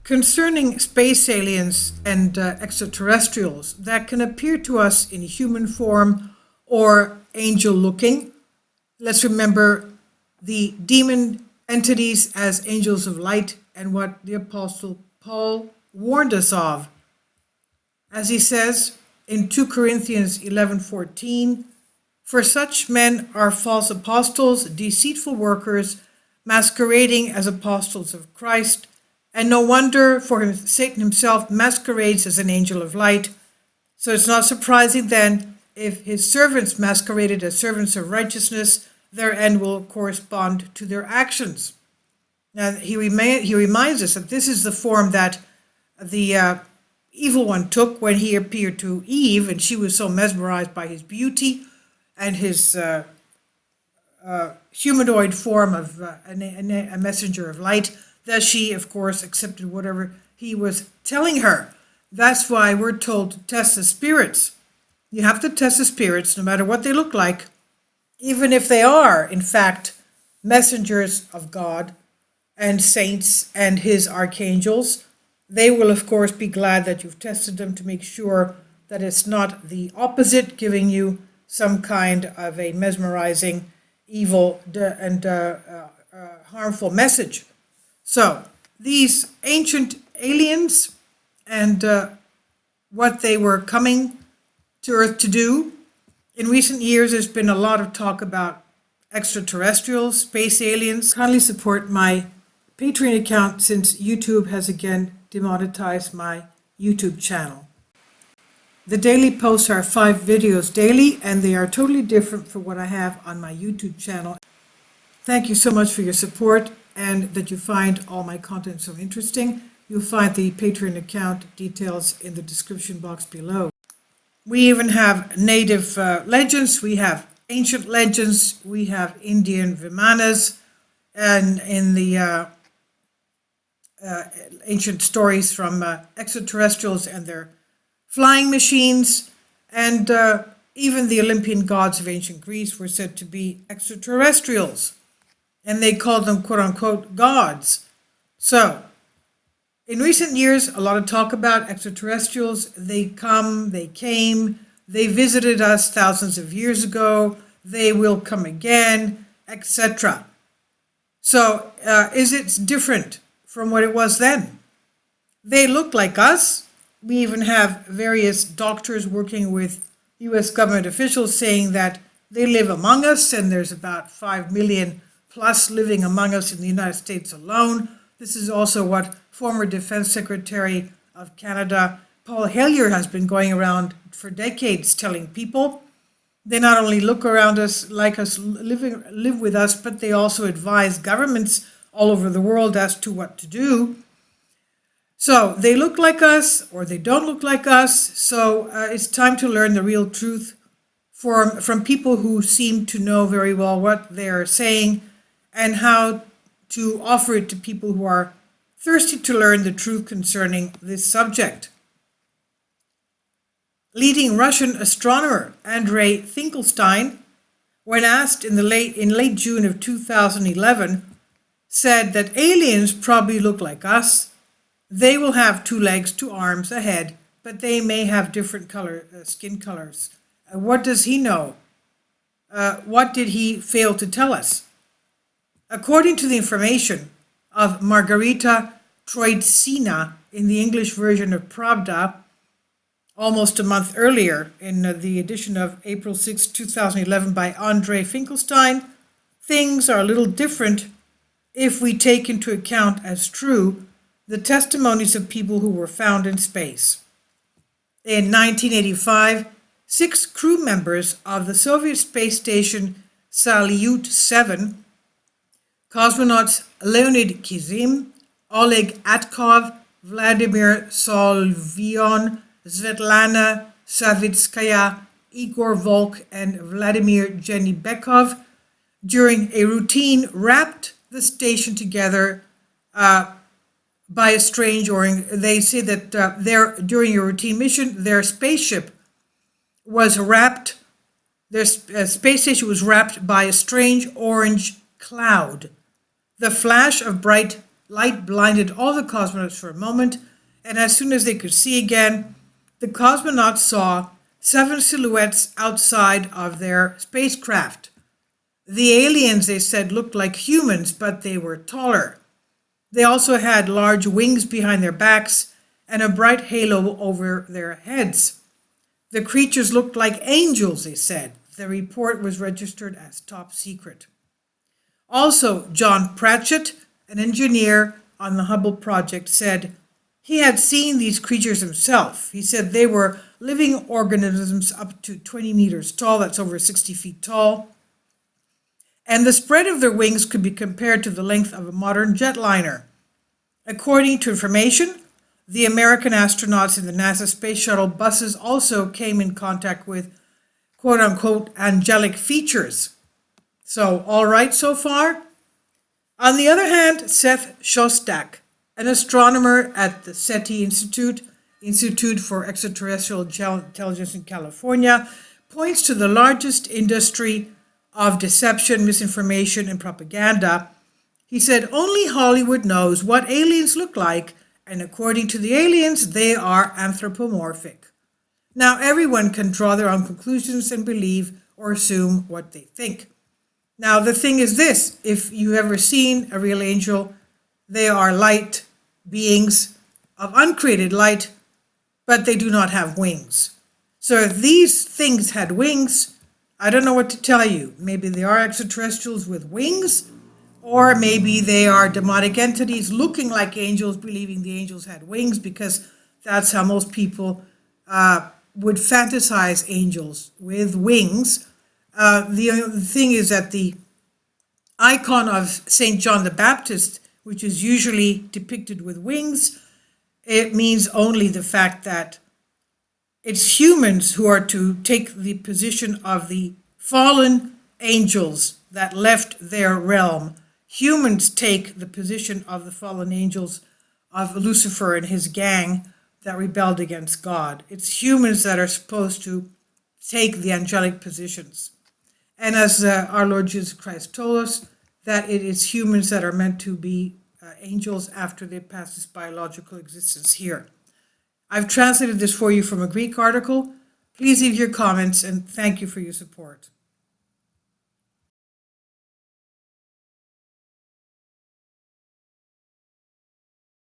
Concerning space aliens and extraterrestrials that can appear to us in human form or angel-looking, let's remember the demon entities as angels of light and what the Apostle Paul warned us of. As he says in 2 Corinthians 11:14, "For such men are false apostles, deceitful workers, masquerading as apostles of Christ. And no wonder, for Satan himself masquerades as an angel of light. So it's not surprising then if his servants masqueraded as servants of righteousness, their end will correspond to their actions." Now he reminds us that this is the form that the evil one took when he appeared to Eve, and she was so mesmerized by his beauty and his humanoid form of a messenger of light, that she, of course, accepted whatever he was telling her. That's why we're told to test the spirits. You have to test the spirits no matter what they look like, even if they are, in fact, messengers of God and saints and his archangels. They will, of course, be glad that you've tested them to make sure that it's not the opposite, giving you some kind of a mesmerizing, evil, and harmful message. So, these ancient aliens and what they were coming to Earth to do. In recent years, there's been a lot of talk about extraterrestrials, space aliens. Kindly support my Patreon account since YouTube has again demonetized my YouTube channel. The daily posts are 5 videos daily, and they are totally different from what I have on my YouTube channel. Thank you so much for your support and that you find all my content so interesting. You'll find the Patreon account details in the description box below. We even have native legends, we have ancient legends, we have Indian Vimanas, and in the ancient stories from extraterrestrials and their flying machines, and even the Olympian gods of ancient Greece were said to be extraterrestrials, and they called them quote-unquote gods. So, in recent years, a lot of talk about extraterrestrials. They come, they came, they visited us thousands of years ago, they will come again, etc. So, is it different from what it was then? They look like us. We even have various doctors working with U.S. government officials saying that they live among us, and there's about 5 million plus living among us in the United States alone. This is also what former Defense Secretary of Canada, Paul Hellyer, has been going around for decades telling people. They not only look around us, like us, live with us, but they also advise governments all over the world as to what to do. So they look like us or they don't look like us. So it's time to learn the real truth from people who seem to know very well what they are saying and how to offer it to people who are thirsty to learn the truth concerning this subject. Leading Russian astronomer Andrei Finkelstein, when asked in late June of 2011, said that aliens probably look like us. They will have 2 legs, 2 arms, a head, but they may have different skin colors. What does he know? What did he fail to tell us? According to the information of Margarita Troitsina in the English version of Pravda, almost a month earlier in the edition of April 6, 2011 by Andrei Finkelstein, things are a little different if we take into account as true the testimonies of people who were found in space. In 1985, 6 crew members of the Soviet space station Salyut-7, cosmonauts Leonid Kizim, Oleg Atkov, Vladimir Solvyon, Svetlana Savitskaya, Igor Volk, and Vladimir Jenibekov, during a routine, wrapped the station together by a strange, or they say that during a routine mission, their spaceship was wrapped, their space station was wrapped by a strange orange cloud. The flash of bright light blinded all the cosmonauts for a moment, and as soon as they could see again, the cosmonauts saw 7 silhouettes outside of their spacecraft. The aliens, they said, looked like humans, but they were taller. They also had large wings behind their backs and a bright halo over their heads. The creatures looked like angels, they said. The report was registered as top secret. Also, John Pratchett, an engineer on the Hubble project, said he had seen these creatures himself. He said they were living organisms up to 20 meters tall, that's over 60 feet tall. And the spread of their wings could be compared to the length of a modern jetliner. According to information, the American astronauts in the NASA space shuttle buses also came in contact with quote-unquote angelic features. So, all right so far? On the other hand, Seth Shostak, an astronomer at the SETI Institute for Extraterrestrial Intelligence in California, points to the largest industry of deception, misinformation, and propaganda. He said only Hollywood knows what aliens look like, and according to the aliens, they are anthropomorphic. Now, everyone can draw their own conclusions and believe or assume what they think. Now, the thing is this: if you've ever seen a real angel, they are light beings of uncreated light, but they do not have wings. So if these things had wings, I don't know what to tell you. Maybe they are extraterrestrials with wings, or maybe they are demonic entities looking like angels, believing the angels had wings, because that's how most people would fantasize angels with wings. The thing is that the icon of St. John the Baptist, which is usually depicted with wings, it means only the fact that it's humans who are to take the position of the fallen angels that left their realm. Humans take the position of the fallen angels of Lucifer and his gang that rebelled against God. It's humans that are supposed to take the angelic positions. And as our Lord Jesus Christ told us, that it is humans that are meant to be angels after they pass this biological existence here. I've translated this for you from a Greek article. Please leave your comments, and thank you for your support.